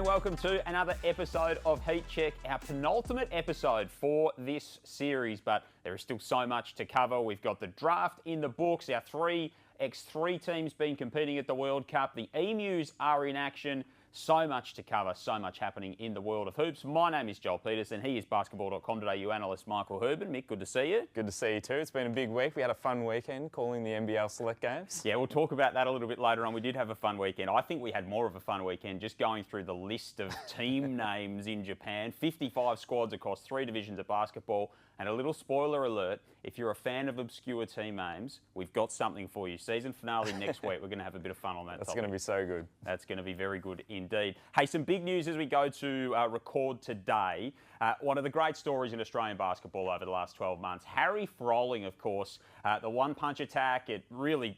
and welcome to another episode of Heat Check, our penultimate episode for this series, but there is still so much to cover. We've got the draft in the books, our 3x3 teams been competing at the World Cup, the Emus are in action. So much to cover, so much happening in the world of hoops. My name is Joel Peterson. He is basketball.com.au analyst Michael Houben. Mick, good to see you. Good to see you too. It's been a big week. We had a fun weekend calling the NBL Select games. Yeah, we'll talk about that a little bit later on. We did have a fun weekend. I think we had more of a fun weekend just going through the list of team names in Japan. 55 squads across 3 divisions of basketball. And a little spoiler alert, if you're a fan of obscure team names, we've got something for you. Season finale next week. We're going to have a bit of fun on that That's topic. going to be so good. That's going to be very good indeed. Hey, some big news as we go to record today. One of the great stories in Australian basketball over the last 12 months. Harry Froling, of course, the one-punch attack. It really,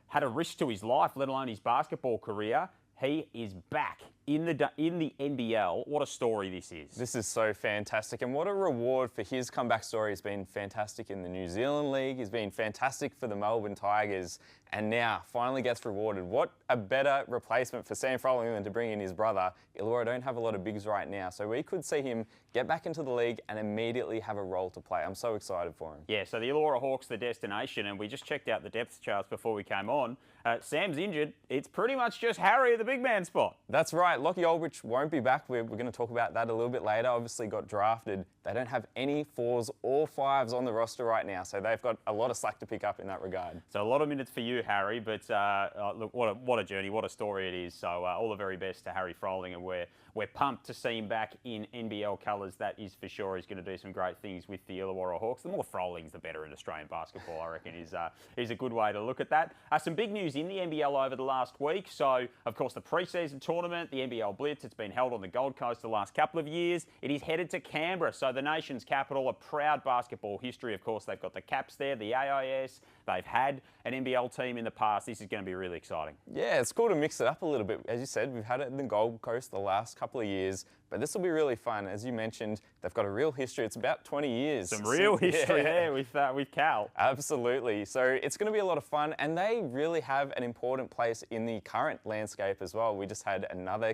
had a risk to his life, let alone his basketball career. He is back in the NBL. What a story this is. This is so fantastic, and what a reward for his comeback story. He's been fantastic in the New Zealand League. He's been fantastic for the Melbourne Tigers, and now finally gets rewarded. What a better replacement for Sam Froling than to bring in his brother. Illawarra don't have a lot of bigs right now, so we could see him get back into the league and immediately have a role to play. I'm so excited for him. Yeah, so the Illawarra Hawks, the destination, and we just checked out the depth charts before we came on. Sam's injured. It's pretty much just Harry at the big man spot. That's right. Lockie Aldrich won't be back. We're going to talk about that a little bit later. Obviously got drafted. They don't have any 4s or 5s on the roster right now, so they've got a lot of slack to pick up in that regard. So a lot of minutes for you, Harry, but look, what a journey, what a story it is. So all the very best to Harry Froling, and we're pumped to see him back in NBL colours. That is for sure. He's going to do some great things with the Illawarra Hawks. The more Frolings, the better in Australian basketball, I reckon, is a good way to look at that. Some big news in the NBL over the last week. So, of course, the pre-season tournament, the NBL Blitz, it's been held on the Gold Coast the last couple of years. It is headed to Canberra, so the nation's capital, a proud basketball history. Of course, they've got the Caps there, the AIS. They've had an NBL team in the past. This is going to be really exciting. Yeah, it's cool to mix it up a little bit. As you said, we've had it in the Gold Coast the last couple of years, but this will be really fun. As you mentioned, they've got a real history. It's about 20 years. Some real history there with Cal. Absolutely. So it's going to be a lot of fun, and they really have an important place in the current landscape as well. We just had another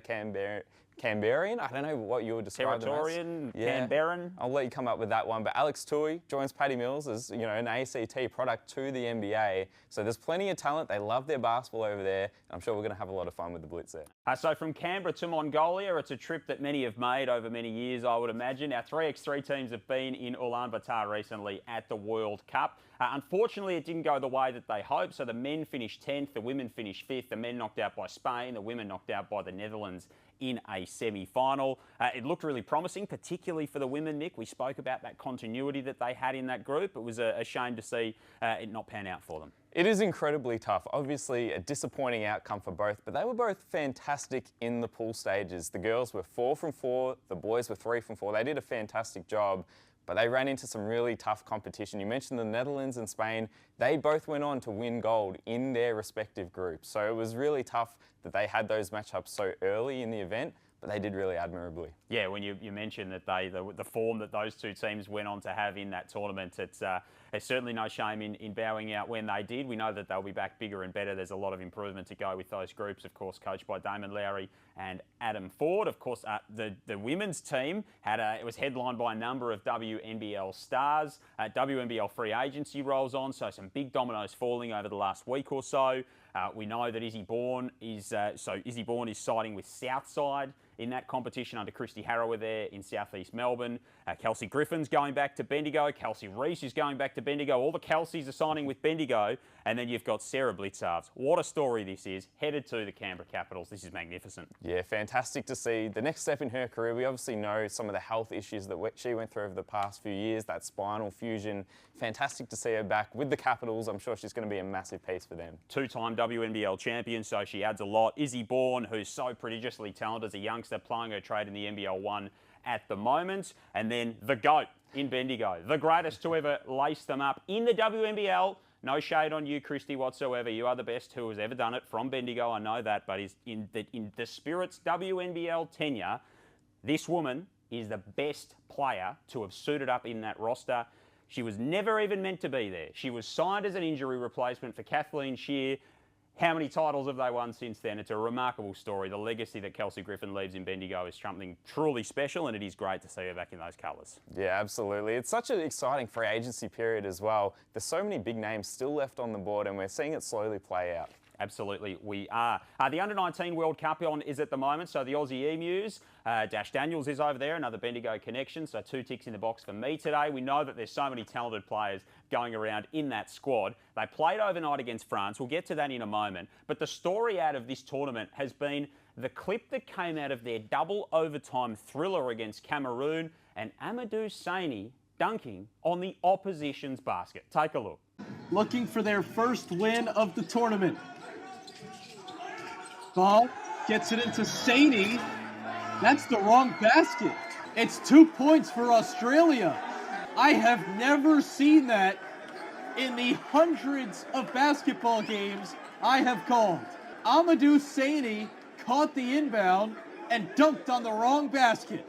Canberrian, I don't know what you would describe them as. Territorian, yeah. Canberran. I'll let you come up with that one. But Alex Tui joins Paddy Mills as an ACT product to the NBA. So there's plenty of talent. They love their basketball over there. I'm sure we're going to have a lot of fun with the Blitz there. So from Canberra to Mongolia, it's a trip that many have made over many years, I would imagine. Our 3x3 teams have been in Ulaanbaatar recently at the World Cup. Unfortunately, it didn't go the way that they hoped. So the men finished 10th, the women finished 5th. The men knocked out by Spain, the women knocked out by the Netherlands in a semi-final. It looked really promising, particularly for the women, Nick. We spoke about that continuity that they had in that group. It was a shame to see it not pan out for them. It is incredibly tough. Obviously, a disappointing outcome for both, but they were both fantastic in the pool stages. The girls were 4 from 4, the boys were 3 from 4. They did a fantastic job, but they ran into some really tough competition. You mentioned the Netherlands and Spain. They both went on to win gold in their respective groups. So it was really tough that they had those matchups so early in the event, but they did really admirably. Yeah, when you mentioned that the form that those two teams went on to have in that tournament, there's certainly no shame in bowing out when they did. We know that they'll be back bigger and better. There's a lot of improvement to go with those groups, of course, coached by Damon Lowry and Adam Ford. Of course, the women's team it was headlined by a number of WNBL stars. WNBL free agency rolls on, so some big dominoes falling over the last week or so. We know that Izzy Bourne is siding with Southside in that competition under Christy Harrower there in southeast Melbourne. Kelsey Griffin's going back to Bendigo. Kelsey Reese is going back to Bendigo. All the Kelseys are signing with Bendigo. And then you've got Sarah Blitzarves. What a story this is. Headed to the Canberra Capitals. This is magnificent. Yeah, fantastic to see. The next step in her career, we obviously know some of the health issues that she went through over the past few years, that spinal fusion. Fantastic to see her back with the Capitals. I'm sure she's going to be a massive piece for them. 2-time WNBL champion, so she adds a lot. Izzy Bourne, who's so prodigiously talented as a youngster, plying her trade in the NBL 1 at the moment. And then the GOAT in Bendigo, the greatest to ever lace them up in the WNBL. No shade on you, Christy, whatsoever. You are the best who has ever done it from Bendigo. I know that, but in the Spirit's WNBL tenure, this woman is the best player to have suited up in that roster. She was never even meant to be there. She was signed as an injury replacement for Kathleen Shear. How many titles have they won since then? It's a remarkable story. The legacy that Kelsey Griffin leaves in Bendigo is something truly special, and it is great to see her back in those colours. Yeah, absolutely. It's such an exciting free agency period as well. There's so many big names still left on the board, and we're seeing it slowly play out. Absolutely, we are. The Under-19 World Cup on is at the moment, so the Aussie Emus, Dash Daniels is over there, another Bendigo connection, so 2 ticks in the box for me today. We know that there's so many talented players going around in that squad. They played overnight against France. We'll get to that in a moment. But the story out of this tournament has been the clip that came out of their double overtime thriller against Cameroon and Amadou Saini dunking on the opposition's basket. Take a look. Looking for their first win of the tournament. Ball gets it into Saini. That's the wrong basket. It's 2 points for Australia. I have never seen that in the hundreds of basketball games I have called. Amadou Saini caught the inbound and dunked on the wrong basket.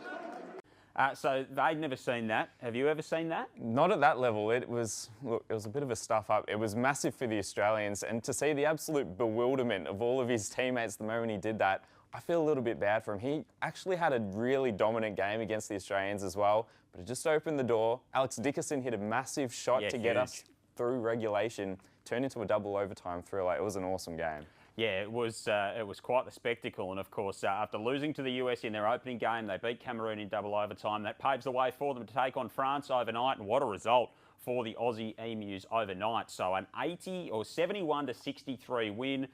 So they'd never seen that. Have you ever seen that? Not at that level. It was a bit of a stuff up. It was massive for the Australians, and to see the absolute bewilderment of all of his teammates the moment he did that, I feel a little bit bad for him. He actually had a really dominant game against the Australians as well, but it just opened the door. Alex Dickerson hit a massive shot to get us through regulation, turned into a double overtime thriller. It was an awesome game. Yeah, it was quite the spectacle. And, of course, after losing to the US in their opening game, they beat Cameroon in double overtime. That paves the way for them to take on France overnight. And what a result for the Aussie Emus overnight. So an 71 to 63 win,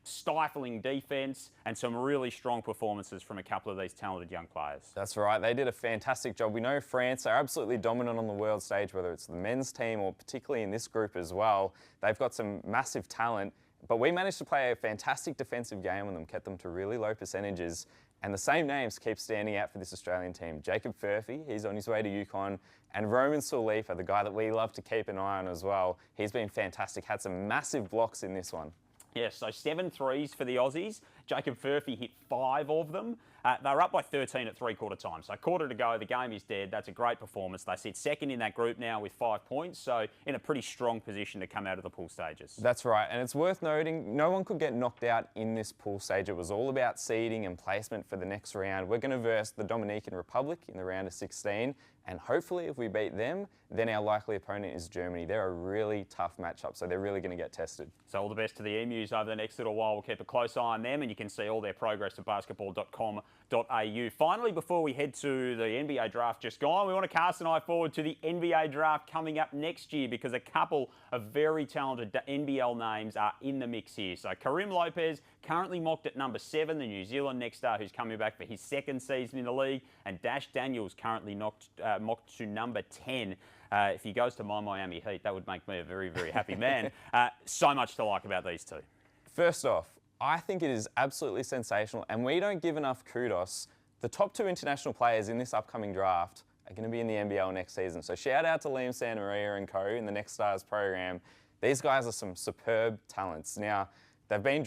stifling defence, and some really strong performances from a couple of these talented young players. That's right. They did a fantastic job. We know France are absolutely dominant on the world stage, whether it's the men's team or particularly in this group as well. They've got some massive talent. But we managed to play a fantastic defensive game on them, kept them to really low percentages. And the same names keep standing out for this Australian team. Jacob Furphy, he's on his way to Yukon. And Roman Sulifa, the guy that we love to keep an eye on as well. He's been fantastic, had some massive blocks in this one. Yes, so 7 threes for the Aussies. Jacob Furphy hit 5 of them. They were up by 13 at three-quarter time. So quarter to go, the game is dead. That's a great performance. They sit second in that group now with 5 points, so in a pretty strong position to come out of the pool stages. That's right, and it's worth noting, no one could get knocked out in this pool stage. It was all about seeding and placement for the next round. We're going to verse the Dominican Republic in the round of 16, and hopefully if we beat them, then our likely opponent is Germany. They're a really tough matchup, so they're really going to get tested. So all the best to the Emus over the next little while. We'll keep a close eye on them, and you can see all their progress at basketball.com.au. Finally, before we head to the NBA draft just gone, we want to cast an eye forward to the NBA draft coming up next year, because a couple of very talented NBL names are in the mix here. So Karim Lopez, currently mocked at number 7, the New Zealand next star who's coming back for his second season in the league, and Dash Daniels currently mocked to number 10. If he goes to my Miami Heat, that would make me a very, very happy man. So much to like about these two. First off, I think it is absolutely sensational, and we don't give enough kudos. The top 2 international players in this upcoming draft are going to be in the NBL next season. So shout out to Liam Santamaria and co in the Next Stars program. These guys are some superb talents. Now, they've been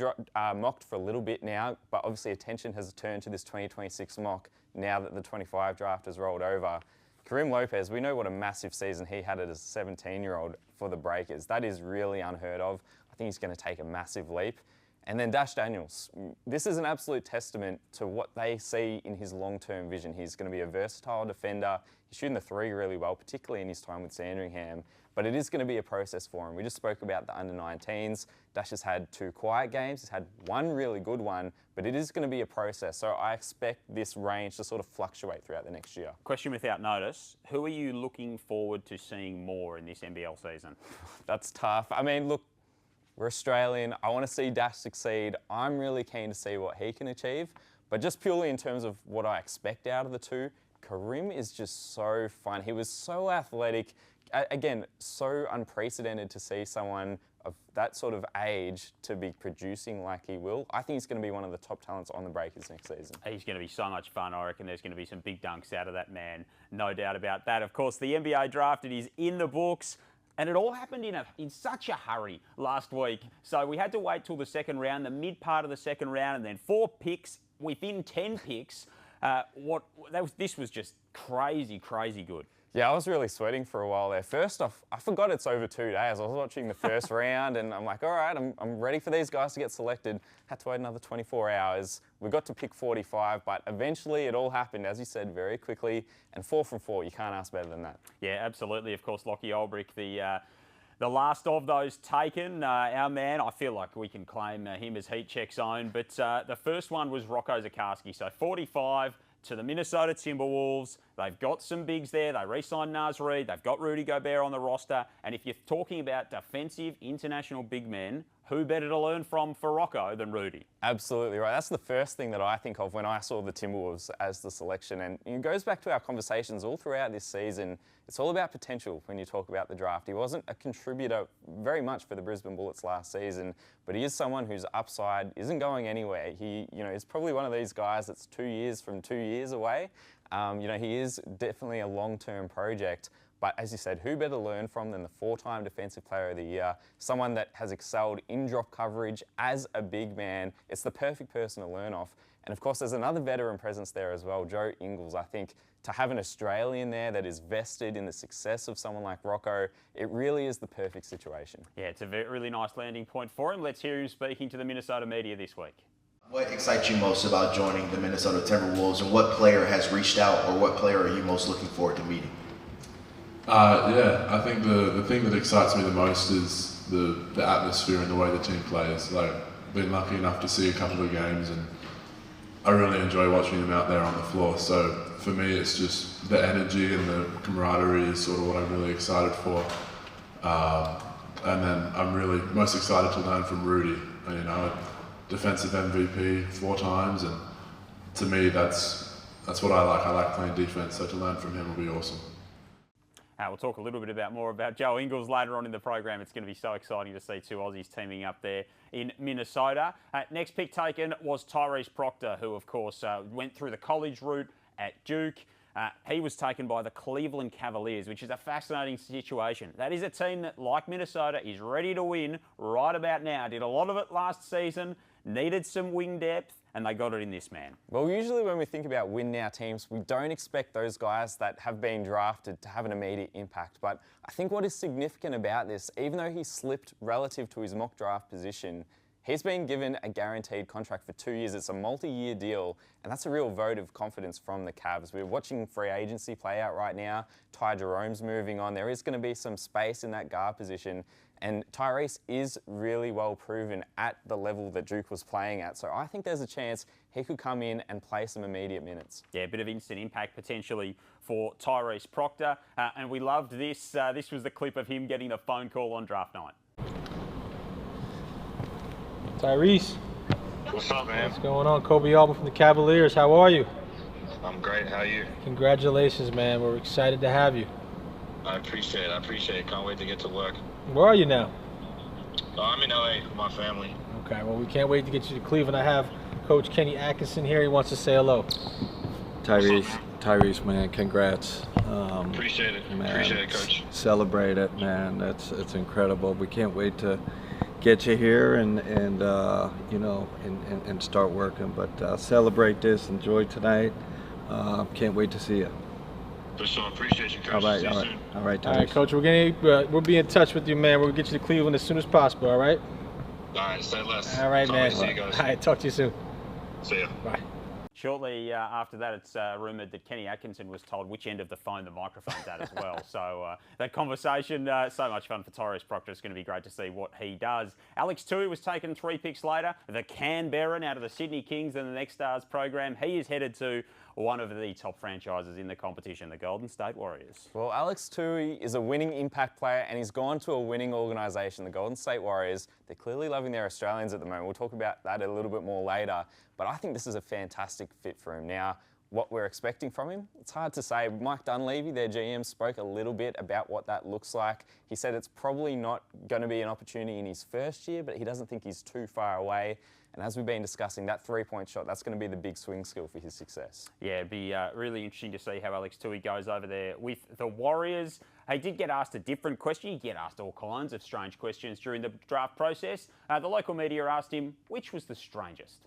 mocked for a little bit now, but obviously attention has turned to this 2026 mock now that the 25 draft has rolled over. Karim Lopez, we know what a massive season he had as a 17-year-old for the Breakers. That is really unheard of. I think he's going to take a massive leap. And then Dash Daniels. This is an absolute testament to what they see in his long-term vision. He's going to be a versatile defender. He's shooting the 3 really well, particularly in his time with Sandringham. But it is going to be a process for him. We just spoke about the under-19s. Dash has had 2 quiet games. He's had 1 really good one, but it is going to be a process. So I expect this range to sort of fluctuate throughout the next year. Question without notice. Who are you looking forward to seeing more in this NBL season? That's tough. I mean, look, we're Australian. I want to see Dash succeed. I'm really keen to see what he can achieve. But just purely in terms of what I expect out of the 2, Karim is just so fun. He was so athletic. Again, so unprecedented to see someone of that sort of age to be producing like he will. I think he's going to be one of the top talents on the Breakers next season. He's going to be so much fun. I reckon there's going to be some big dunks out of that man. No doubt about that. Of course, the NBA draft, it is in the books. And it all happened in such a hurry last week. So we had to wait till the second round, the mid part of the second round, and then 4 picks within 10 picks. This was just crazy, crazy good. Yeah, I was really sweating for a while there. First off, I forgot it's over 2 days. I was watching the first round and I'm like, all right, I'm ready for these guys to get selected. Had to wait another 24 hours. We got to pick 45, but eventually it all happened, as you said, very quickly. And 4 from 4, you can't ask better than that. Yeah, absolutely. Of course, Lockie Olbrich, the last of those taken. Our man, I feel like we can claim him as Heat Check's own, but the first one was Rocco Zikarsky. So 45 to the Minnesota Timberwolves. They've got some bigs there. They re-signed Naz Reid. They've got Rudy Gobert on the roster. And if you're talking about defensive international big men, who better to learn from for Rocco than Rudy? Absolutely right. That's the first thing that I think of when I saw the Timberwolves as the selection. And it goes back to our conversations all throughout this season. It's all about potential when you talk about the draft. He wasn't a contributor very much for the Brisbane Bullets last season, but he is someone whose upside isn't going anywhere. He, is probably one of these guys that's 2 years from 2 years away. He is definitely a long-term project. But as you said, who better learn from than the 4-time Defensive Player of the Year, someone that has excelled in drop coverage as a big man. It's the perfect person to learn off. And of course, there's another veteran presence there as well, Joe Ingles. I think to have an Australian there that is vested in the success of someone like Rocco, it really is the perfect situation. Yeah, it's a really nice landing point for him. Let's hear him speaking to the Minnesota media this week. What excites you most about joining the Minnesota Timberwolves, and what player has reached out, or what player are you most looking forward to meeting? I think the thing that excites me the most is the atmosphere and the way the team plays. Like, been lucky enough to see a couple of games, and I really enjoy watching them out there on the floor. So for me, it's just the energy and the camaraderie is sort of what I'm really excited for. And then I'm really most excited to learn from Rudy. Defensive MVP 4 times, and to me, that's what I like. I like playing defense, so to learn from him will be awesome. We'll talk a little bit more about Joe Ingles later on in the program. It's going to be so exciting to see 2 Aussies teaming up there in Minnesota. Next pick taken was Tyrese Proctor, who, of course, went through the college route at Duke. He was taken by the Cleveland Cavaliers, which is a fascinating situation. That is a team that, like Minnesota, is ready to win right about now. Did a lot of it last season, needed some wing depth, and they got it in this man. Well, usually when we think about win-now teams, we don't expect those guys that have been drafted to have an immediate impact. But I think what is significant about this, even though he slipped relative to his mock draft position, he's been given a guaranteed contract for 2 years. It's a multi-year deal, and that's a real vote of confidence from the Cavs. We're watching free agency play out right now. Ty Jerome's moving on. There is going to be some space in that guard position, and Tyrese is really well proven at the level that Duke was playing at. So I think there's a chance he could come in and play some immediate minutes. Yeah, a bit of instant impact potentially for Tyrese Proctor. And we loved this. This was the clip of him getting the phone call on draft night. Tyrese. What's up, man? What's going on? Kobe Houben from the Cavaliers. How are you? I'm great. How are you? Congratulations, man. We're excited to have you. I appreciate it. Can't wait to get to work. Where are you now? I'm in LA with my family. Okay, well, we can't wait to get you to Cleveland. I have Coach Kenny Atkinson here. He wants to say hello. Tyrese, man, congrats. Appreciate it. Man, Appreciate it, Coach. Celebrate it, man. It's incredible. We can't wait to get you here and start working. But celebrate this. Enjoy tonight. Can't wait to see you. For sure. Appreciate you, Coach. All right, See you all right, soon. all right, All right, Coach. We'll be in touch with you, man. We'll get you to Cleveland as soon as possible. All right. All right. Say less. All right, man. See you guys. All right. Talk to you soon. See ya. Bye. Shortly after that, it's rumoured that Kenny Atkinson was told which end of the phone the microphone's at as well. So that conversation, so much fun for Tyrese Proctor. It's going to be great to see what he does. Alex Tui was taken 3 picks later. The Canberran out of the Sydney Kings and the Next Stars program. He is headed to one of the top franchises in the competition, the Golden State Warriors. Well, Alex Tui is a winning impact player, and he's gone to a winning organisation, the Golden State Warriors. They're clearly loving their Australians at the moment. We'll talk about that a little bit more later. But I think this is a fantastic fit for him. Now, what we're expecting from him, it's hard to say. Mike Dunleavy, their GM, spoke a little bit about what that looks like. He said it's probably not going to be an opportunity in his first year, but he doesn't think he's too far away. And as we've been discussing, that three-point shot, that's going to be the big swing skill for his success. Yeah, it'd be really interesting to see how Alex Tui goes over there with the Warriors. He did get asked a different question. He get asked all kinds of strange questions during the draft process. The local media asked him, which was the strangest?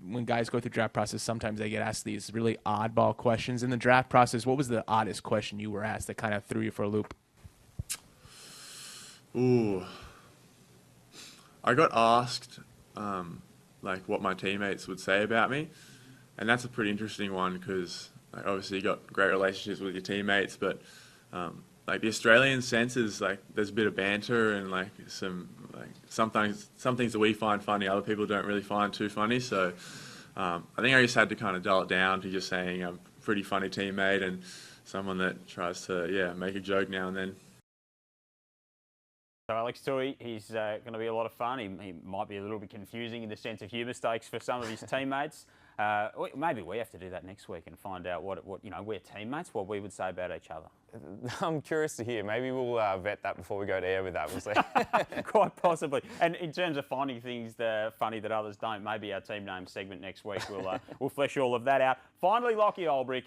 when guys go through draft process, sometimes they get asked these really oddball questions in the draft process. What was the oddest question you were asked that kind of threw you for a loop? Ooh, I got asked like what my teammates would say about me, and that's a pretty interesting one because like, obviously you got great relationships with your teammates, but like the Australian sense is like there's a bit of banter and like some things that we find funny, other people don't really find too funny. So I think I just had to kind of dull it down to just saying I'm a pretty funny teammate and someone that tries to make a joke now and then. So Alex Tui, he's going to be a lot of fun. He might be a little bit confusing in the sense of humour stakes for some of his teammates. Maybe we have to do that next week and find out what we're teammates, what we would say about each other. I'm curious to hear. Maybe we'll vet that before we go to air with that. We'll see. Quite possibly. And in terms of finding things that are funny that others don't, maybe our team name segment next week we'll flesh all of that out. Finally, Lockie Olbrich,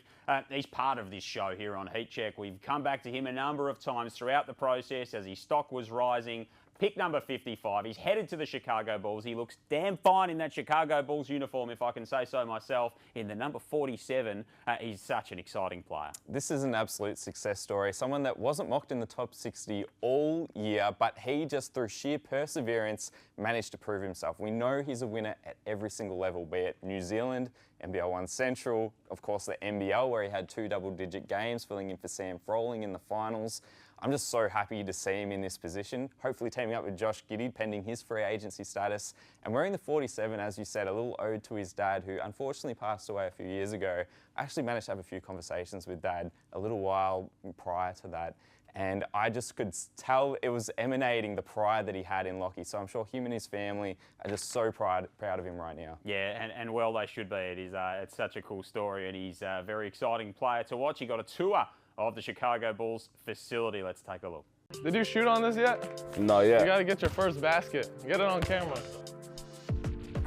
he's part of this show here on Heat Check. We've come back to him a number of times throughout the process as his stock was rising. Pick number 55. He's headed to the Chicago Bulls. He looks damn fine in that Chicago Bulls uniform, if I can say so myself. In the number 47, he's such an exciting player. This is an absolute success story. Someone that wasn't mocked in the top 60 all year, but he just through sheer perseverance managed to prove himself. We know he's a winner at every single level, be it New Zealand, NBL 1 Central, of course the NBL where he had 2 double-digit games, filling in for Sam Froling in the finals. I'm just so happy to see him in this position, hopefully teaming up with Josh Giddey pending his free agency status. And wearing the 47, as you said, a little ode to his dad who unfortunately passed away a few years ago. I actually managed to have a few conversations with Dad a little while prior to that. And I just could tell it was emanating the pride that he had in Lockie. So I'm sure him and his family are just so proud of him right now. Yeah, and well they should be. It's such a cool story and he's a very exciting player to watch. He got a tour of the Chicago Bulls facility. Let's take a look. Did you shoot on this yet? No, yet. You gotta get your first basket. Get it on camera.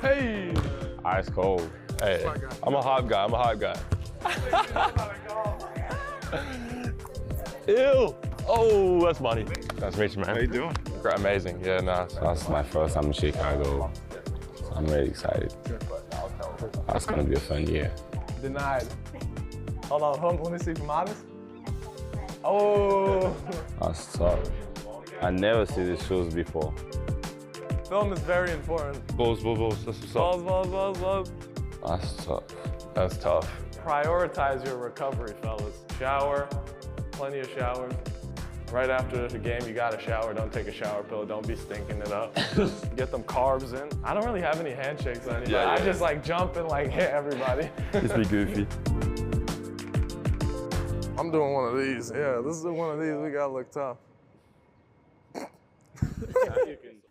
Hey! Ice cold. Hey, I'm a hot guy. I'm a hot guy. Ew! Oh, that's money. Nice to meet you, man. How you doing? Great, amazing. Yeah, no. That's my first time in Chicago. So I'm really excited. That's gonna be a fun year. Denied. Hold on, let me see from honest. Oh! That's tough. I never see these shoes before. Film is very important. Bulls. That's what's up. Balls. That's tough. That's tough. Prioritize your recovery, fellas. Shower, plenty of showers. Right after the game, you gotta shower. Don't take a shower pill. Don't be stinking it up. Get them carbs in. I don't really have any handshakes on anybody. I just like jump and like hit everybody. Just be goofy. I'm doing one of these. Yeah, this is one of these. We gotta look tough.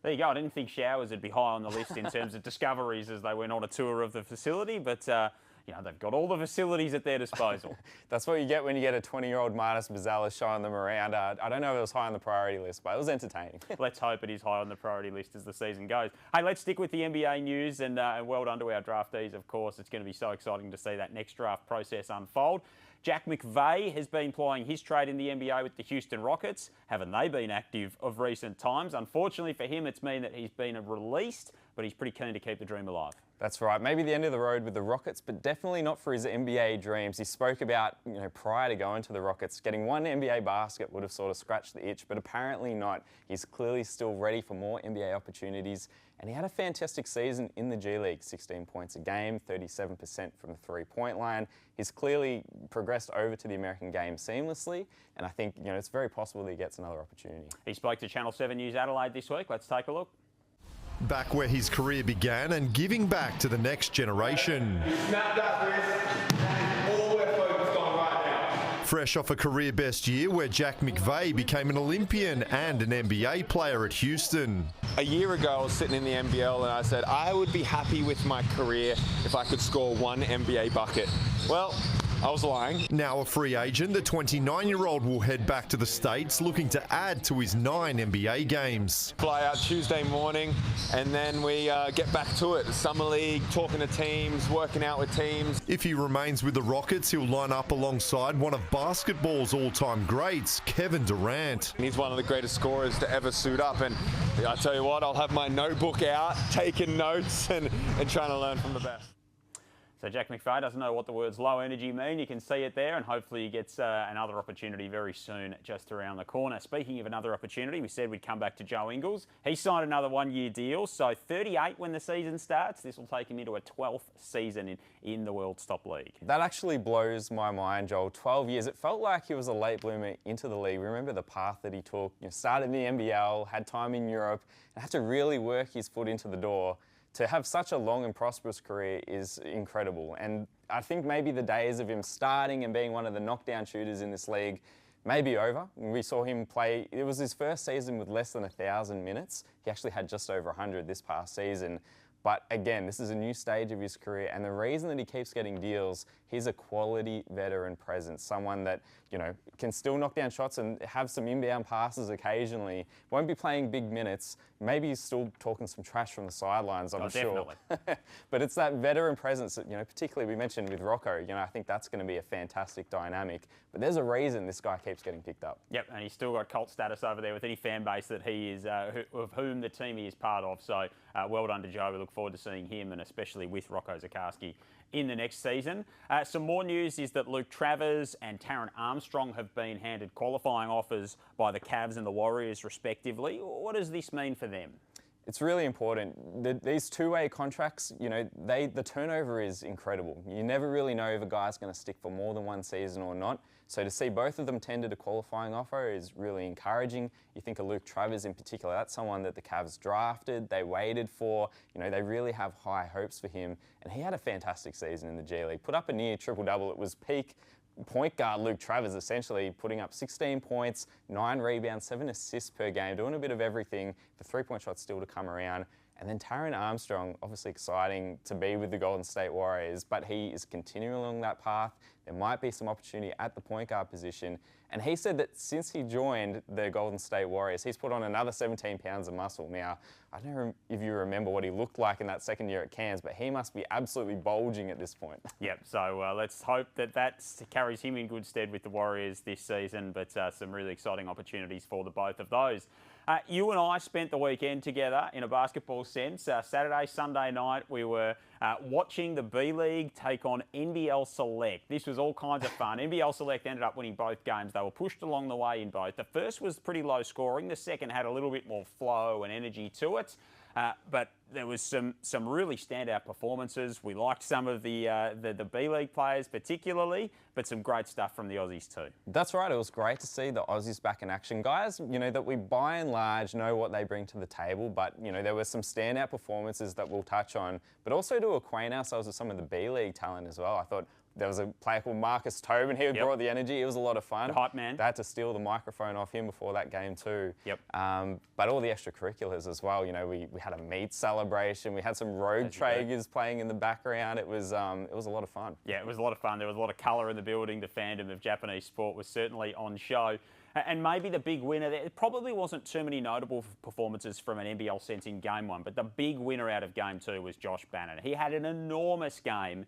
There you go. I didn't think showers would be high on the list in terms of discoveries as they went on a tour of the facility, but they've got all the facilities at their disposal. That's what you get when you get a 20-year-old Martis Bazalis showing them around. I don't know if it was high on the priority list, but it was entertaining. Let's hope it is high on the priority list as the season goes. Hey, let's stick with the NBA news and well done to our draftees, of course. It's going to be so exciting to see that next draft process unfold. Jack McVay has been plying his trade in the NBA with the Houston Rockets. Haven't they been active of recent times? Unfortunately for him, it's meant that he's been released, but he's pretty keen to keep the dream alive. That's right. Maybe the end of the road with the Rockets, but definitely not for his NBA dreams. He spoke about, prior to going to the Rockets, getting one NBA basket would have sort of scratched the itch, but apparently not. He's clearly still ready for more NBA opportunities, and he had a fantastic season in the G League. 16 points a game, 37% from the three-point line. He's clearly progressed over to the American game seamlessly, and I think, it's very possible that he gets another opportunity. He spoke to Channel 7 News Adelaide this week. Let's take a look. Back where his career began and giving back to the next generation. Fresh off a career best year where Jack McVay became an Olympian and an NBA player at Houston. A year ago, I was sitting in the NBL and I said, I would be happy with my career if I could score one NBA bucket. Well, I was lying. Now a free agent, the 29-year-old will head back to the States looking to add to his 9 NBA games. Fly out Tuesday morning and then we get back to it. Summer League, talking to teams, working out with teams. If he remains with the Rockets, he'll line up alongside one of basketball's all-time greats, Kevin Durant. He's one of the greatest scorers to ever suit up, and I tell you what, I'll have my notebook out, taking notes and trying to learn from the best. So Jack McFay doesn't know what the words low energy mean. You can see it there, and hopefully he gets another opportunity very soon just around the corner. Speaking of another opportunity, we said we'd come back to Joe Ingles. He signed another one-year deal, so 38 when the season starts. This will take him into a 12th season in the World's Top League. That actually blows my mind, Joel. 12 years. It felt like he was a late bloomer into the league. Remember the path that he took. Started in the NBL, had time in Europe, and had to really work his foot into the door. To have such a long and prosperous career is incredible. And I think maybe the days of him starting and being one of the knockdown shooters in this league may be over. We saw him play, it was his first season with less than 1,000 minutes. He actually had just over 100 this past season. But again, this is a new stage of his career, and the reason that he keeps getting deals, he's a quality veteran presence, someone that, can still knock down shots and have some inbound passes occasionally, won't be playing big minutes, maybe he's still talking some trash from the sidelines, I'm sure. Definitely. But it's that veteran presence that, particularly we mentioned with Rocco, I think that's going to be a fantastic dynamic. But there's a reason this guy keeps getting picked up. Yep, and he's still got cult status over there with any fan base that he is, of whom the team he is part of. So well done to Joe. We look forward to seeing him, and especially with Rocco Zikarsky in the next season. Some more news is that Luke Travers and Taron Armstrong have been handed qualifying offers by the Cavs and the Warriors respectively. What does this mean for them? It's really important. These two-way contracts, the turnover is incredible. You never really know if a guy's going to stick for more than one season or not. So to see both of them tendered a qualifying offer is really encouraging. You think of Luke Travers in particular, that's someone that the Cavs drafted, they waited for, they really have high hopes for him. And he had a fantastic season in the G League. Put up a near triple-double. It was peak point guard Luke Travers, essentially putting up 16 points, 9 rebounds, 7 assists per game, doing a bit of everything. The three-point shot still to come around. And then Taron Armstrong, obviously exciting to be with the Golden State Warriors, but he is continuing along that path. There might be some opportunity at the point guard position. And he said that since he joined the Golden State Warriors, he's put on another 17 pounds of muscle. Now, I don't know if you remember what he looked like in that second year at Cairns, but he must be absolutely bulging at this point. Yep, so let's hope that carries him in good stead with the Warriors this season, but some really exciting opportunities for the both of those. You and I spent the weekend together in a basketball sense. Saturday, Sunday night, we were watching the B-League take on NBL Select. This was all kinds of fun. NBL Select ended up winning both games. They were pushed along the way in both. The first was pretty low scoring. The second had a little bit more flow and energy to it. But there was some really standout performances. We liked some of the B-League players particularly, but some great stuff from the Aussies too. That's right. It was great to see the Aussies back in action. Guys, that we by and large know what they bring to the table, but, there were some standout performances that we'll touch on, but also to acquaint ourselves with some of the B-League talent as well. I thought there was a player called Marcus Tobin. He brought the energy. It was a lot of fun. The hype man. They had to steal the microphone off him before that game too. Yep. But all the extracurriculars as well. We had a meat celebration. We had some road Traegers playing in the background. It was a lot of fun. Yeah, it was a lot of fun. There was a lot of colour in the building. The fandom of Japanese sport was certainly on show. And maybe the big winner, there probably wasn't too many notable performances from an NBL sense in Game 1, but the big winner out of Game 2 was Josh Bannon. He had an enormous game.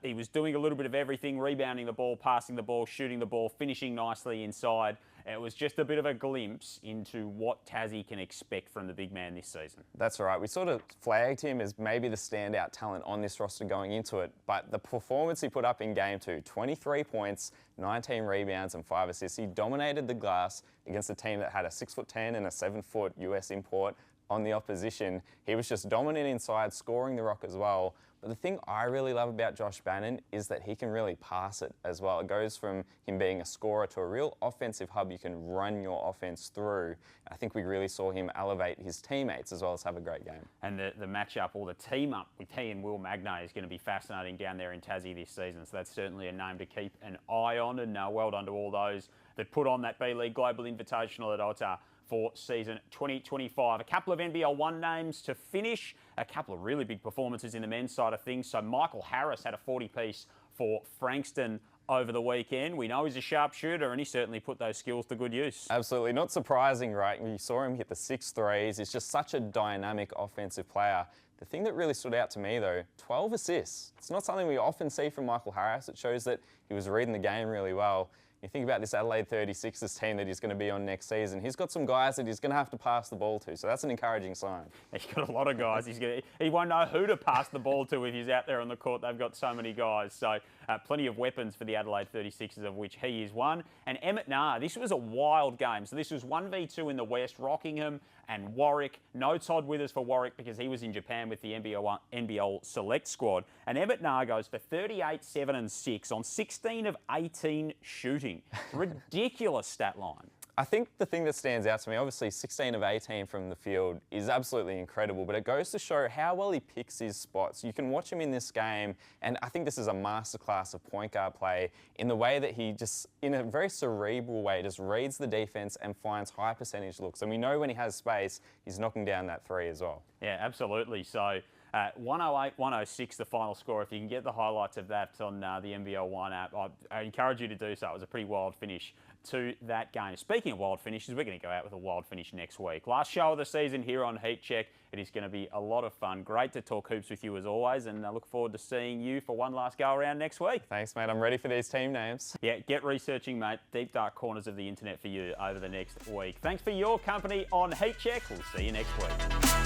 He was doing a little bit of everything, rebounding the ball, passing the ball, shooting the ball, finishing nicely inside. It was just a bit of a glimpse into what Tassie can expect from the big man this season. That's right. We sort of flagged him as maybe the standout talent on this roster going into it, but the performance he put up in Game 2, 23 points, 19 rebounds and 5 assists. He dominated the glass against a team that had a 6'10" and a 7' US import on the opposition. He was just dominant inside, scoring the rock as well. But the thing I really love about Josh Bannon is that he can really pass it as well. It goes from him being a scorer to a real offensive hub you can run your offense through. I think we really saw him elevate his teammates as well as have a great game. And the matchup, or the team up with he and Will Magnay is going to be fascinating down there in Tassie this season. So that's certainly a name to keep an eye on. And well done to all those that put on that B-League Global Invitational at Ottawa for season 2025. A couple of NBL 1 names to finish. A couple of really big performances in the men's side of things. So Michael Harris had a 40-piece for Frankston over the weekend. We know he's a sharpshooter, and he certainly put those skills to good use. Absolutely. Not surprising, right? You saw him hit the 6 threes. He's just such a dynamic offensive player. The thing that really stood out to me, though, 12 assists. It's not something we often see from Michael Harris. It shows that he was reading the game really well. You think about this Adelaide 36ers team that he's going to be on next season. He's got some guys that he's going to have to pass the ball to, so that's an encouraging sign. He's got a lot of guys. He won't know who to pass the ball to if he's out there on the court. They've got so many guys. So plenty of weapons for the Adelaide 36ers, of which he is one. And Emmett Nah, this was a wild game. So this was 1v2 in the West, Rockingham and Warwick. No Todd Withers for Warwick because he was in Japan with the NBL Select squad. And Emmett Nah goes for 38, 7 and 6 on 16 of 18 shooting. Ridiculous stat line. I think the thing that stands out to me, obviously 16 of 18 from the field is absolutely incredible, but it goes to show how well he picks his spots. You can watch him in this game, and I think this is a masterclass of point guard play in the way that he just, in a very cerebral way, just reads the defense and finds high percentage looks. And we know when he has space, he's knocking down that three as well. Yeah, absolutely. So 108, 106, the final score. If you can get the highlights of that on the NBL One app, I encourage you to do so. It was a pretty wild finish to that game. Speaking of wild finishes, we're going to go out with a wild finish next week. Last show of the season here on Heat Check. It is going to be a lot of fun. Great to talk hoops with you as always, and I look forward to seeing you for one last go around next week. Thanks, mate. I'm ready for these team names. Yeah, get researching, mate. Deep dark corners of the internet for you over the next week. Thanks for your company on Heat Check. We'll see you next week.